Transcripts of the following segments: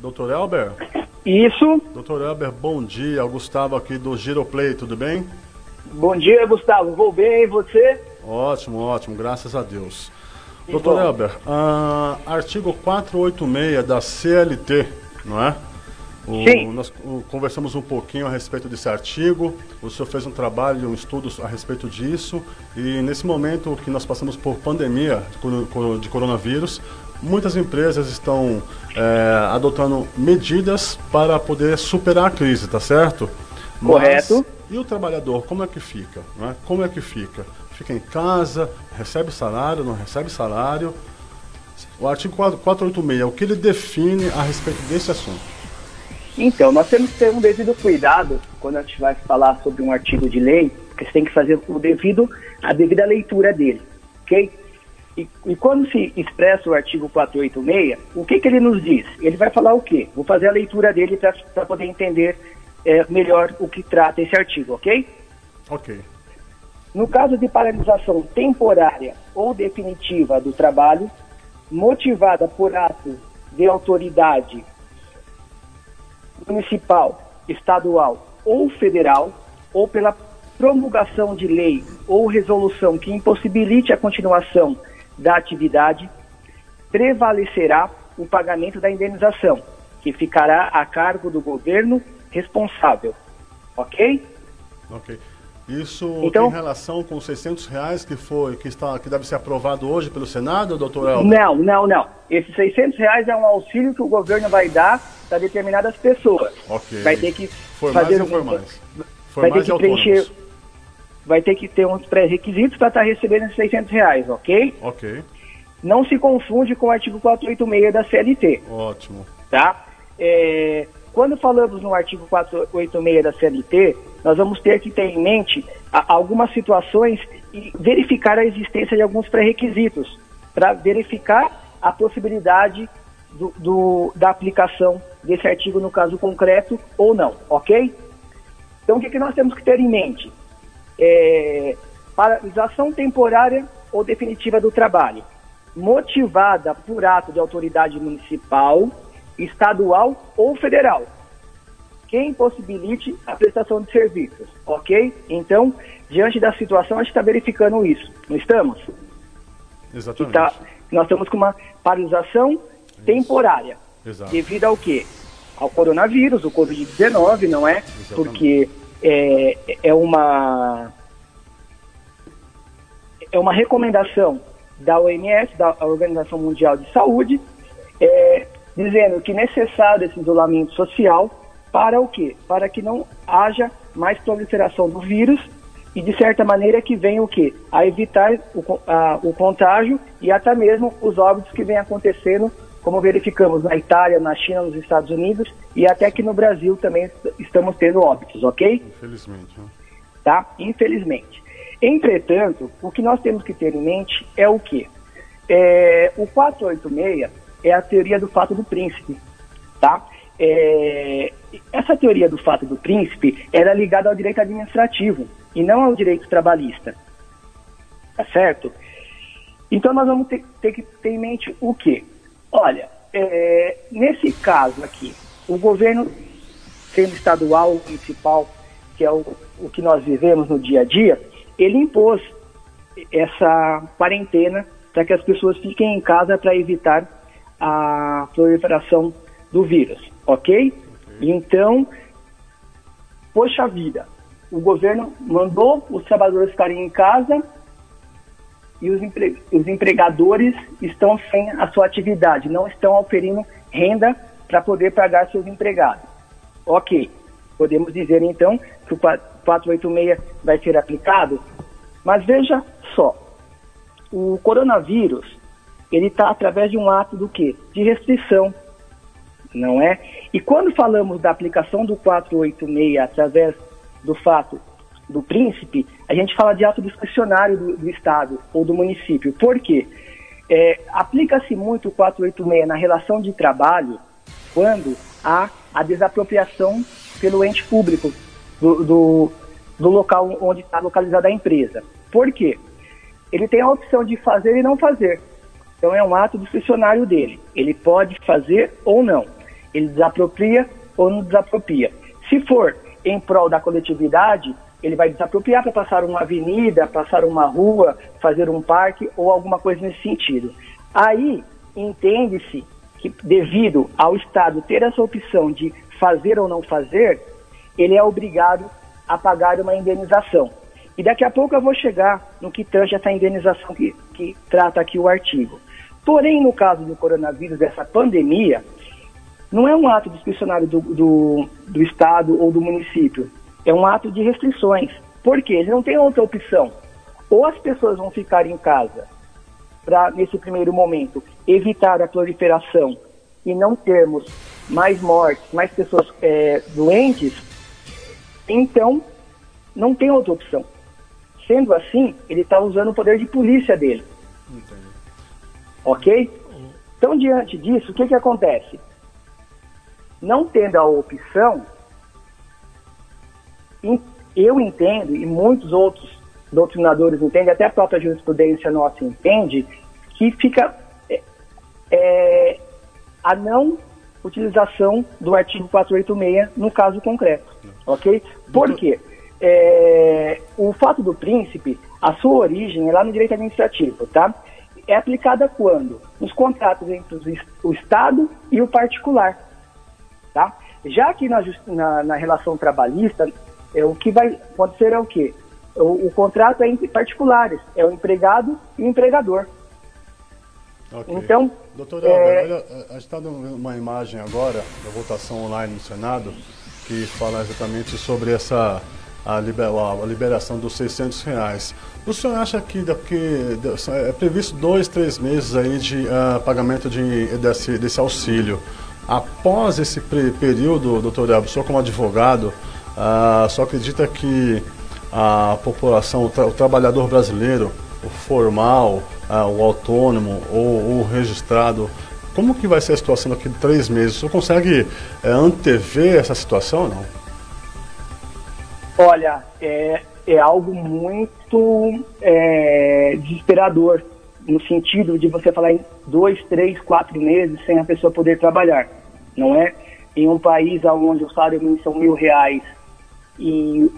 Dr. Elber? Isso. Dr. Elber, bom dia. O Gustavo aqui do Giroplay, tudo bem? Bom dia, Gustavo. Vou bem, e você? Ótimo, ótimo, graças a Deus. Que Dr. bom. Elber, artigo 486 da CLT, não é? Sim. Nós conversamos um pouquinho a respeito desse artigo, o senhor fez um trabalho, um estudo a respeito disso, e nesse momento que nós passamos por pandemia de coronavírus, muitas empresas estão adotando medidas para poder superar a crise, tá certo? Correto. E o trabalhador, como é que fica? Não é? Como é que fica? Fica em casa, recebe salário, não recebe salário? O artigo 486, o que ele define a respeito desse assunto? Então, nós temos que ter um devido cuidado quando a gente vai falar sobre um artigo de lei, porque você tem que fazer a devida leitura dele, ok? E quando se expressa o artigo 486, o que ele nos diz? Ele vai falar o quê? Vou fazer a leitura dele para poder entender melhor o que trata esse artigo, ok? Ok. No caso de paralisação temporária ou definitiva do trabalho, motivada por ato de autoridade municipal, estadual ou federal, ou pela promulgação de lei ou resolução que impossibilite a continuação da atividade, prevalecerá o pagamento da indenização, que ficará a cargo do governo responsável. Ok? Ok. Isso então, tem relação com os R$600 que deve ser aprovado hoje pelo Senado, doutor Elber? Não. Esses R$600 é um auxílio que o governo vai dar para determinadas pessoas. Ok. Vai ter que formais fazer e informais. Vai ter que preencher, vai ter que ter uns pré-requisitos para estar recebendo esses R$600, ok? Ok. Não se confunde com o artigo 486 da CLT. Ótimo. Tá? Quando falamos no artigo 486 da CLT, nós vamos ter que ter em mente algumas situações e verificar a existência de alguns pré-requisitos para verificar a possibilidade da aplicação desse artigo no caso concreto ou não, ok? Então, o que nós temos que ter em mente? Paralisação temporária ou definitiva do trabalho, motivada por ato de autoridade municipal, estadual ou federal, que impossibilite a prestação de serviços, ok? Então, diante da situação, a gente está verificando isso, não estamos? Exatamente. Nós estamos com uma paralisação temporária. Exato. Devido ao quê? Ao coronavírus, o Covid-19, não é? Exatamente. Porque é uma recomendação da OMS, da Organização Mundial de Saúde, dizendo que é necessário esse isolamento social para o quê? Para que não haja mais proliferação do vírus e, de certa maneira, que venha o quê? A evitar o contágio e até mesmo os óbitos que vem acontecendo, como verificamos na Itália, na China, nos Estados Unidos e até aqui no Brasil também estamos tendo óbitos, ok? Infelizmente. Né? Tá? Infelizmente. Entretanto, o que nós temos que ter em mente é o quê? O 486 é a teoria do fato do príncipe, tá? Essa teoria do fato do príncipe era ligada ao direito administrativo e não ao direito trabalhista, tá certo? Então nós vamos ter que ter em mente o quê? Olha, nesse caso aqui, o governo, sendo estadual ou municipal, que é o que nós vivemos no dia a dia, ele impôs essa quarentena para que as pessoas fiquem em casa para evitar a proliferação do vírus, ok? Então, poxa vida, o governo mandou os trabalhadores ficarem em casa e os empregadores estão sem a sua atividade, não estão oferindo renda para poder pagar seus empregados. Ok, podemos dizer então que o 486 vai ser aplicado, mas veja só, o coronavírus, ele está através de um ato do quê? De restrição, não é? E quando falamos da aplicação do 486 através do fato do príncipe, a gente fala de ato discricionário do Estado ou do município. Por quê? Aplica-se muito o 486 na relação de trabalho quando há a desapropriação pelo ente público do local onde está localizada a empresa. Por quê? Ele tem a opção de fazer e não fazer. Então é um ato discricionário dele. Ele pode fazer ou não. ele desapropria ou não desapropria. Se for em prol da coletividade, ele vai desapropriar para passar uma avenida, passar uma rua, fazer um parque ou alguma coisa nesse sentido. Aí, entende-se que, devido ao Estado ter essa opção de fazer ou não fazer, ele é obrigado a pagar uma indenização. E daqui a pouco eu vou chegar no que tange essa indenização que trata aqui o artigo. Porém, no caso do coronavírus, dessa pandemia, não é um ato discricionário do Estado ou do município, é um ato de restrições. Por quê? Eles não têm outra opção. Ou as pessoas vão ficar em casa para, nesse primeiro momento, evitar a proliferação e não termos mais mortes, mais pessoas doentes, então não tem outra opção. Sendo assim, ele está usando o poder de polícia dele. Entendi. Ok? Então, diante disso, o que acontece? Não tendo a opção, eu entendo, e muitos outros doutrinadores entendem, até a própria jurisprudência nossa entende, que fica a não utilização do artigo 486 no caso concreto. Ok? Por quê? O fato do príncipe, a sua origem é lá no direito administrativo, tá? É aplicada quando? Nos contratos entre o Estado e o particular, tá? Já que na relação trabalhista, o que vai acontecer é o quê? O contrato é entre particulares, é o empregado e o empregador. Okay. Então, doutor Elber, a gente está vendo uma imagem agora da votação online no Senado que fala exatamente sobre a liberação dos R$600. O senhor acha que é previsto 2, 3 meses aí de pagamento desse auxílio? Após esse período, doutor Elber, o senhor como advogado, só acredita que a população, o trabalhador brasileiro, o formal, o autônomo ou o registrado, como que vai ser a situação daqui de 3 meses? O senhor consegue antever essa situação ou não? Olha, é algo muito desesperador, no sentido de você falar em 2, 3, 4 meses sem a pessoa poder trabalhar, não é? Em um país onde o salário mínimo são R$1.000 e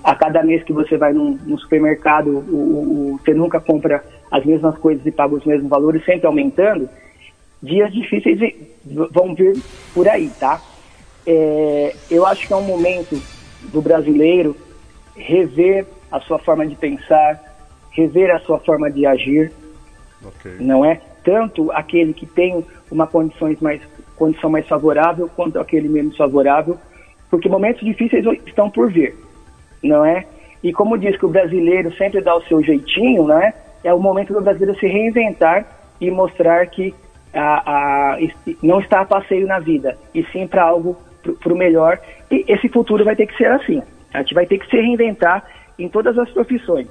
a cada mês que você vai no supermercado, você nunca compra as mesmas coisas e paga os mesmos valores, sempre aumentando, dias difíceis vão vir por aí, tá? Eu acho que é um momento do brasileiro rever a sua forma de pensar, rever a sua forma de agir, okay. Não é? Tanto aquele que tem uma condição mais favorável, quanto aquele menos favorável, porque momentos difíceis estão por vir, não é? E como diz que o brasileiro sempre dá o seu jeitinho, não é? É o momento do brasileiro se reinventar e mostrar que não está a passeio na vida, e sim para algo para o melhor, e esse futuro vai ter que ser assim. A gente vai ter que se reinventar em todas as profissões.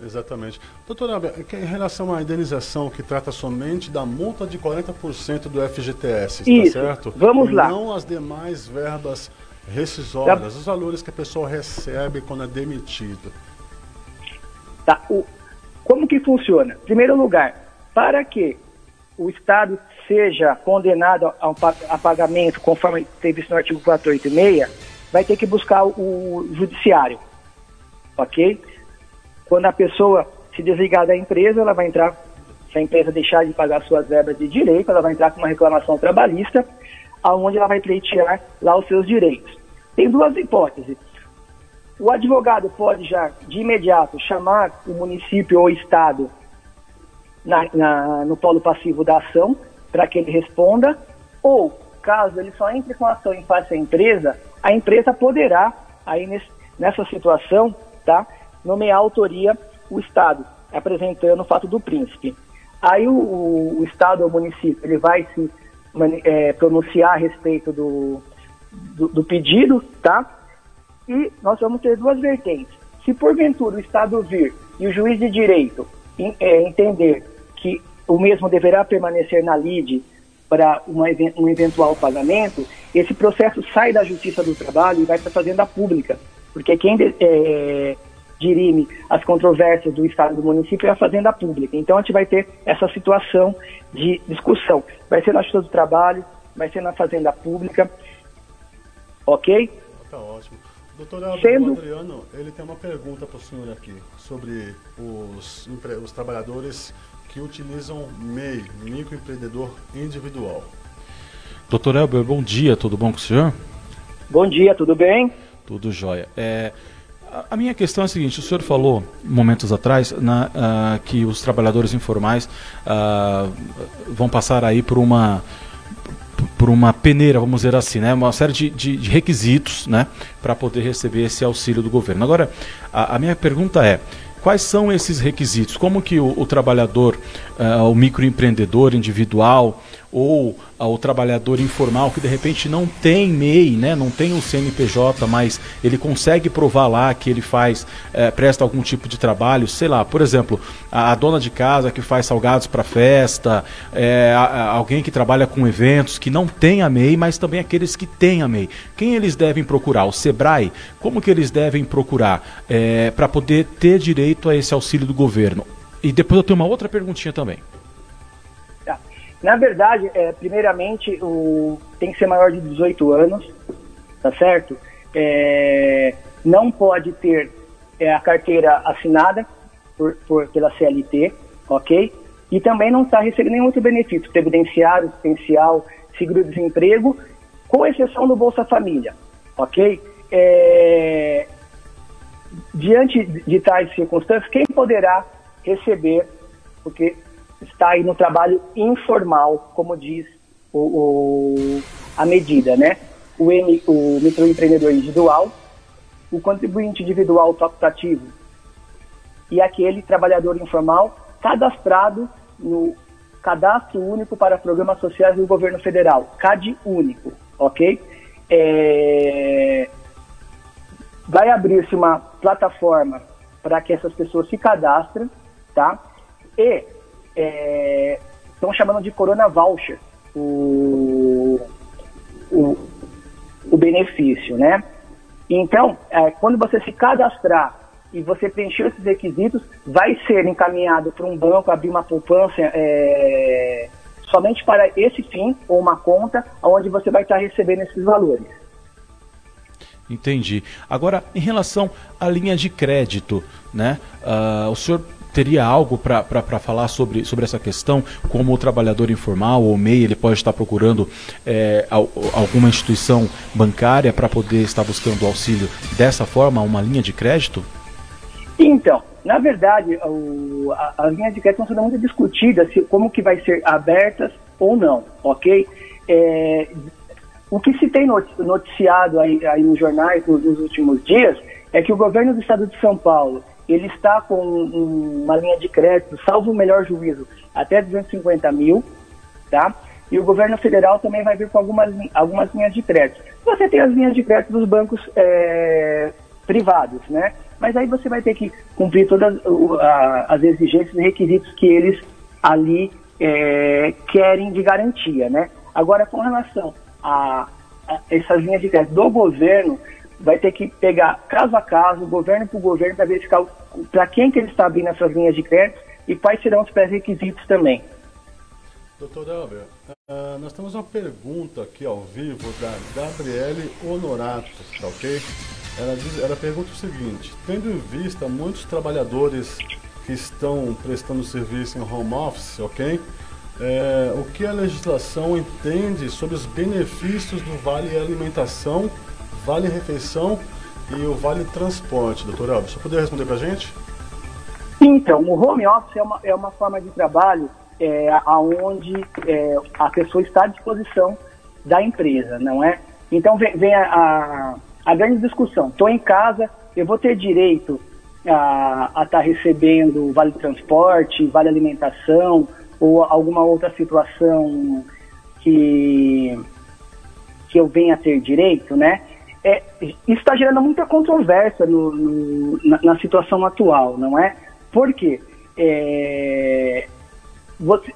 Exatamente. Doutora Abel, em relação à indenização que trata somente da multa de 40% do FGTS, isso, tá certo? Vamos lá. Não as demais verbas rescisórias, os valores que a pessoa recebe quando é demitido. Tá. Como que funciona? Em primeiro lugar, para que o Estado seja condenado a pagamento, conforme previsto no artigo 486, vai ter que buscar o judiciário, ok? Quando a pessoa se desligar da empresa, ela vai entrar, se a empresa deixar de pagar suas verbas de direito, ela vai entrar com uma reclamação trabalhista, onde ela vai pleitear lá os seus direitos. Tem duas hipóteses. O advogado pode já, de imediato, chamar o município ou o Estado no polo passivo da ação, para que ele responda, ou, caso ele só entre com a ação em face à empresa poderá, aí nessa situação, tá, nomear a autoria o Estado, apresentando o fato do príncipe. Aí o Estado ou o município ele vai se pronunciar a respeito do pedido, tá? E nós vamos ter duas vertentes. Se porventura o Estado vir e o juiz de direito entender que o mesmo deverá permanecer na lide para um eventual pagamento, esse processo sai da Justiça do Trabalho e vai para a Fazenda Pública, porque quem dirime as controvérsias do Estado e do município é a Fazenda Pública. Então a gente vai ter essa situação de discussão. Vai ser na Justiça do Trabalho, vai ser na fazenda pública, ok? Tá ótimo. Doutor o Adriano, ele tem uma pergunta para o senhor aqui sobre os trabalhadores que utilizam MEI, microempreendedor individual. Doutor Elber, bom dia, tudo bom com o senhor? Bom dia, tudo bem? Tudo jóia. A minha questão é a seguinte: o senhor falou momentos atrás que os trabalhadores informais vão passar aí por uma peneira, vamos dizer assim, né? Uma série de requisitos, né, para poder receber esse auxílio do governo. Agora, a minha pergunta é: quais são esses requisitos? Como que o trabalhador, o microempreendedor individual ou o trabalhador informal que de repente não tem MEI, né, não tem o CNPJ, mas ele consegue provar lá que ele presta algum tipo de trabalho, sei lá, por exemplo, a dona de casa que faz salgados para festa, alguém que trabalha com eventos que não tem a MEI, mas também aqueles que têm a MEI. Quem eles devem procurar? O Sebrae? Como que eles devem procurar para poder ter direito a esse auxílio do governo? E depois eu tenho uma outra perguntinha também. Na verdade, primeiramente, tem que ser maior de 18 anos, tá certo? Não pode ter a carteira assinada pela CLT, ok? E também não está recebendo nenhum outro benefício, previdenciário, assistencial, seguro-desemprego, com exceção do Bolsa Família, ok? Diante de tais circunstâncias, quem poderá receber, porque está aí no trabalho informal, como diz a medida, né? O microempreendedor individual, o contribuinte individual facultativo e aquele trabalhador informal cadastrado no Cadastro Único para Programas Sociais do Governo Federal, CAD Único, ok? Vai abrir-se uma plataforma para que essas pessoas se cadastrem, tá? E estão chamando de Corona Voucher o benefício, né? Então, quando você se cadastrar e você preencher esses requisitos, vai ser encaminhado para um banco, abrir uma poupança somente para esse fim, ou uma conta, onde você vai estar recebendo esses valores. Entendi. Agora, em relação à linha de crédito, né? O senhor teria algo para falar sobre essa questão? Como o trabalhador informal ou MEI, ele pode estar procurando alguma instituição bancária para poder estar buscando auxílio dessa forma, uma linha de crédito? Então, na verdade, as linhas de crédito estão sendo muito discutidas, como que vai ser abertas ou não, ok? O que se tem noticiado aí nos jornais nos últimos dias é que o governo do estado de São Paulo, ele está com uma linha de crédito, salvo o melhor juízo, até 250 mil, tá? E o governo federal também vai vir com algumas linhas de crédito. Você tem as linhas de crédito dos bancos privados, né? Mas aí você vai ter que cumprir todas as exigências e requisitos que eles ali querem de garantia, né? Agora, com relação a essas linhas de crédito do governo, vai ter que pegar caso a caso, governo por governo, para verificar para quem que ele está abrindo essas linhas de crédito e quais serão os pré-requisitos também. Doutor Elber, nós temos uma pergunta aqui ao vivo da Gabriele Honorato, tá ok? Ela pergunta o seguinte: tendo em vista muitos trabalhadores que estão prestando serviço em home office, ok? O que a legislação entende sobre os benefícios do Vale Alimentação, Vale Refeição e o Vale Transporte, doutor Elber? Você poderia responder para a gente? Então, o home office é uma forma de trabalho onde a pessoa está à disposição da empresa, não é? Então vem a grande discussão. Estou em casa, eu vou ter direito a estar recebendo Vale Transporte, Vale Alimentação ou alguma outra situação que eu venha a ter direito, né? Isso está gerando muita controvérsia na situação atual, não é? Por quê?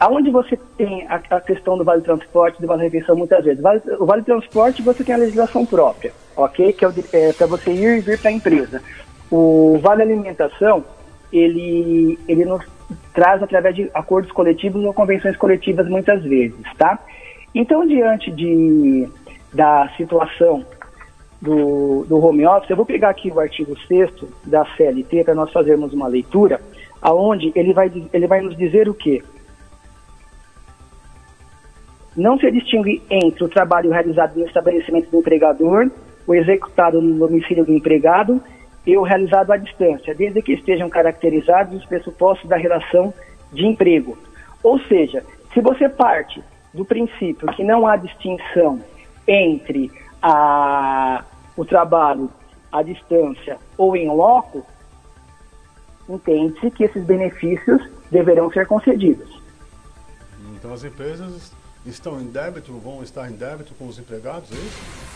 Aonde você tem a questão do Vale Transporte, do Vale Refeição, muitas vezes. O Vale Transporte você tem a legislação própria, ok? Que é para você ir e vir para a empresa. O Vale Alimentação, ele nos traz através de acordos coletivos ou convenções coletivas muitas vezes, tá? Então, diante da situação do home office, eu vou pegar aqui o artigo 6º da CLT para nós fazermos uma leitura, aonde ele vai nos dizer o quê? Não se distingue entre o trabalho realizado no estabelecimento do empregador, o executado no domicílio do empregado e o realizado à distância, desde que estejam caracterizados os pressupostos da relação de emprego. Ou seja, se você parte do princípio que não há distinção entre o trabalho à distância ou em loco, entende-se que esses benefícios deverão ser concedidos. Então as empresas estão em débito, vão estar em débito com os empregados, é isso?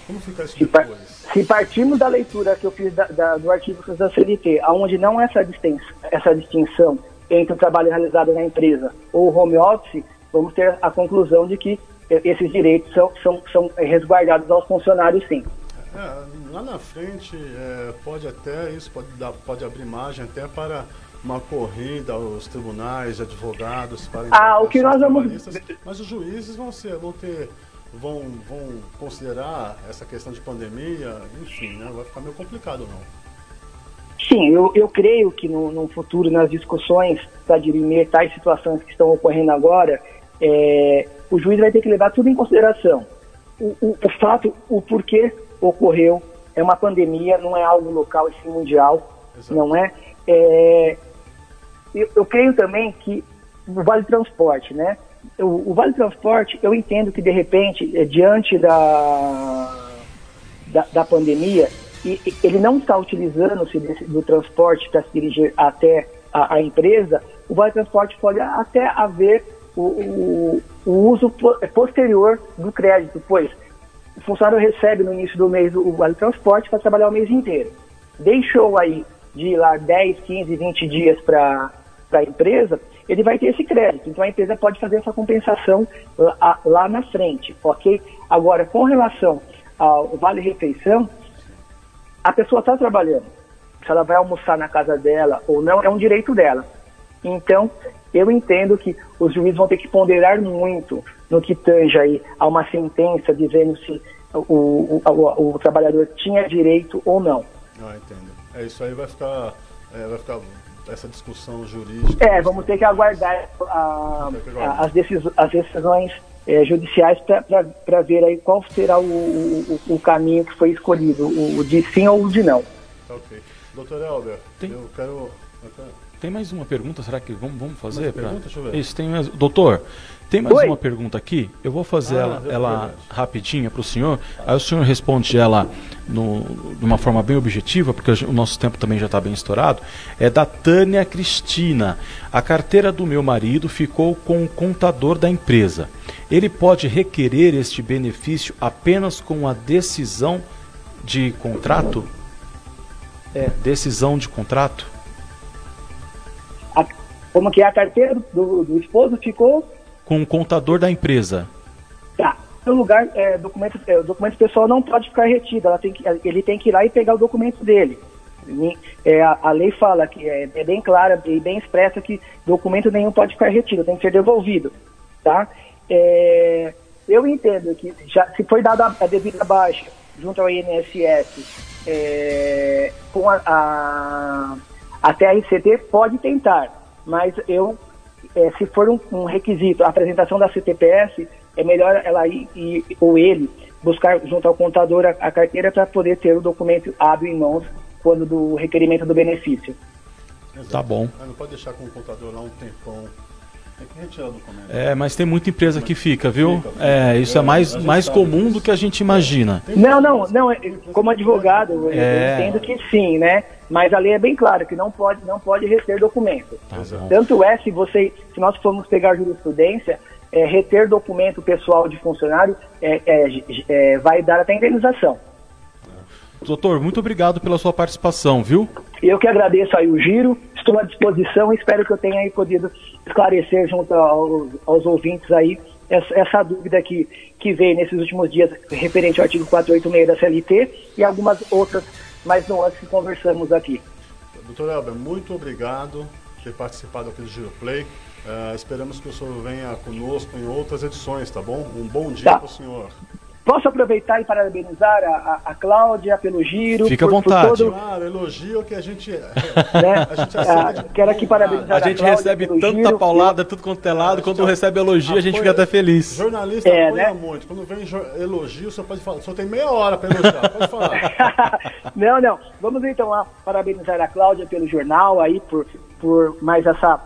Como fica isso depois? Se partirmos da leitura que eu fiz do artigo da CLT, onde não há essa distinção entre o trabalho realizado na empresa ou o home office, vamos ter a conclusão de que esses direitos são resguardados aos funcionários, sim. Lá na frente, pode abrir margem até para uma corrida aos tribunais, de advogados, para o que nós vamos... Mas os juízes vão considerar essa questão de pandemia, enfim, né? Vai ficar meio complicado, não? Sim, eu creio que no futuro, nas discussões para dirimir tais situações que estão ocorrendo agora, o juiz vai ter que levar tudo em consideração. O fato, o porquê ocorreu, é uma pandemia, não é algo local, é mundial. Exato. Não é? Eu creio também que o Vale Transporte, né? O Vale Transporte, eu entendo que de repente, diante da pandemia, ele não está utilizando-se do transporte para se dirigir até a empresa, o Vale Transporte pode até haver o uso posterior do crédito, pois o funcionário recebe no início do mês o Vale Transporte para trabalhar o mês inteiro. Deixou aí de ir lá 10, 15, 20 dias para a empresa, ele vai ter esse crédito. Então a empresa pode fazer essa compensação lá na frente, ok? Agora, com relação ao Vale Refeição, a pessoa está trabalhando. Se ela vai almoçar na casa dela ou não, é um direito dela. Então, eu entendo que os juízes vão ter que ponderar muito no que tange aí a uma sentença dizendo se o trabalhador tinha direito ou não. Entendo. Isso aí vai ficar essa discussão jurídica. Vamos ter que aguardar as decisões judiciais para ver aí qual será o caminho que foi escolhido, o de sim ou o de não. Ok. Doutor Elber, eu quero... Tem mais uma pergunta, será que vamos fazer? Deixa eu ver. Isso, tem mais... Doutor, tem mais uma pergunta aqui, eu vou fazer ela rapidinha para o senhor, aí o senhor responde ela de uma forma bem objetiva, porque o nosso tempo também já está bem estourado. É da Tânia Cristina. A carteira do meu marido ficou com o contador da empresa. Ele pode requerer este benefício apenas com a decisão de contrato? Decisão de contrato? Como que a carteira do esposo ficou? Com o contador da empresa. Tá. No lugar, o documento pessoal não pode ficar retido. Ele tem que ir lá e pegar o documento dele. A lei fala que é bem clara e bem expressa que documento nenhum pode ficar retido, tem que ser devolvido. Tá? Eu entendo que se foi dada a devida baixa junto ao INSS com até a RCT, pode tentar. Mas se for um requisito, a apresentação da CTPS, é melhor ela ir ou ele buscar junto ao contador a carteira para poder ter o documento hábil em mãos quando do requerimento do benefício. Exato. Tá bom. Não pode deixar com o contador lá um tempão. Tem que retirar o documento. Mas tem muita empresa que fica, viu? Isso é mais comum do que a gente imagina. Não. Como advogado, eu entendo que sim, né? Mas a lei é bem clara que não pode reter documento. Tanto se nós formos pegar jurisprudência, reter documento pessoal de funcionário vai dar até indenização. Doutor, muito obrigado pela sua participação, viu? Eu que agradeço aí o giro, estou à disposição e espero que eu tenha aí podido esclarecer junto aos ouvintes aí essa dúvida que veio nesses últimos dias referente ao artigo 486 da CLT e algumas outras mais nuances que conversamos aqui. Doutor Elber, muito obrigado. ter participado aqui do Giro Play. Esperamos que o senhor venha conosco em outras edições, tá bom? Um bom dia para o senhor. Posso aproveitar e parabenizar a Cláudia pelo Giro? Fica à vontade. Claro, elogio que a gente, né? A gente aceita. Quero aqui parabenizar a gente recebe tanta paulada, tudo quanto é lado, quando recebe elogio a gente fica até feliz. Jornalista apoia, né? Muito. Quando vem elogio, você pode falar, só tem meia hora para elogiar, pode falar. Não. Vamos então lá parabenizar a Cláudia pelo jornal aí, por mais essa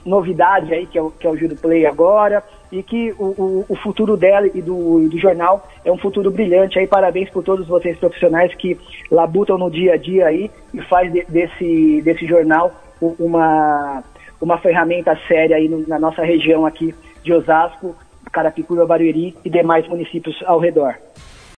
novidade aí que é o Giro Play agora, e que o futuro dela e do jornal é um futuro brilhante aí. Parabéns por todos vocês profissionais que labutam no dia a dia aí e faz desse jornal uma ferramenta séria aí na nossa região aqui de Osasco, Carapicuíba, Barueri e demais municípios ao redor.